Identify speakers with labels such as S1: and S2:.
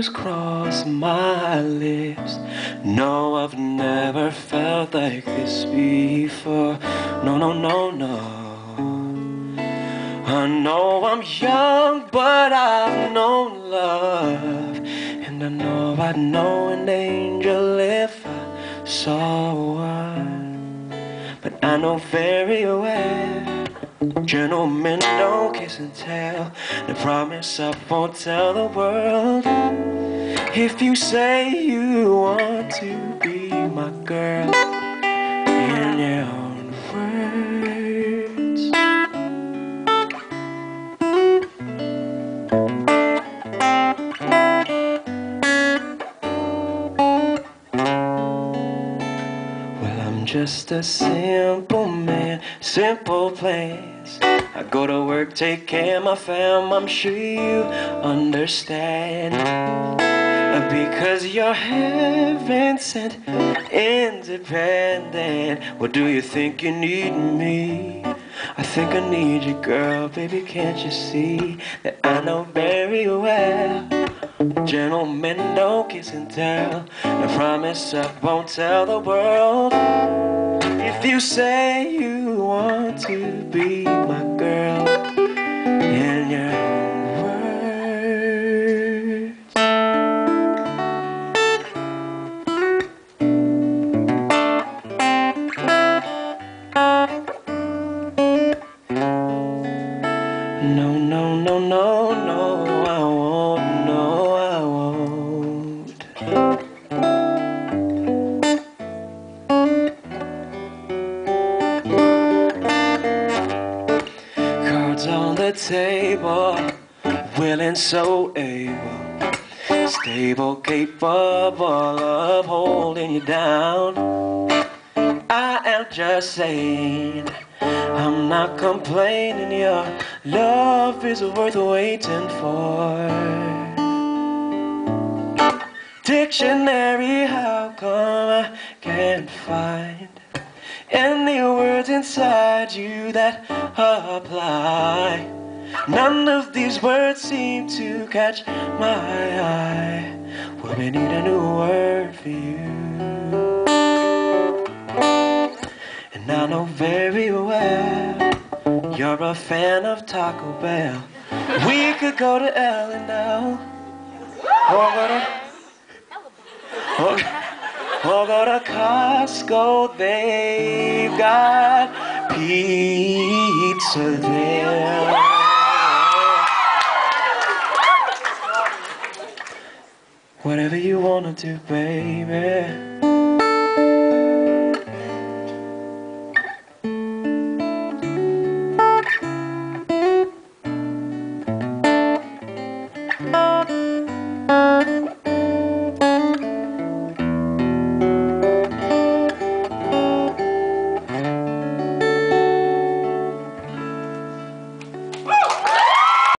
S1: tears cross my lips. No, I've never felt like this before. No, no, no, no. I know I'm young, but I've known love. And I know I'd know an angel if I saw one. But I know very well, gentlemen don't kiss and tell. I promise I won't tell the world. If you say you want to be my girl, in your own words. Well, I'm just a simple man, simple plans. I go to work, take care of my fam, I'm sure you understand. Because you're heaven sent, independent. What do you think you need me? I think I need you, girl. Baby, can't you see that I know very well? Gentlemen don't kiss and tell. I promise I won't tell the world. If you say you want to be my girl, in your own words. No, no, no, no, no, I won't, no, I won't. Cards on the table, willing, so able, stable, capable of holding you down. I am just saying, I'm not complaining, your love is worth waiting for. Dictionary, how come I can't find any words inside you that apply? None of these words seem to catch my eye. Well, we need a new word for you. And I know very well you're a fan of Taco Bell. We could go to L&L, or go to Costco. They've got pizza there. Whatever you wanna do, baby.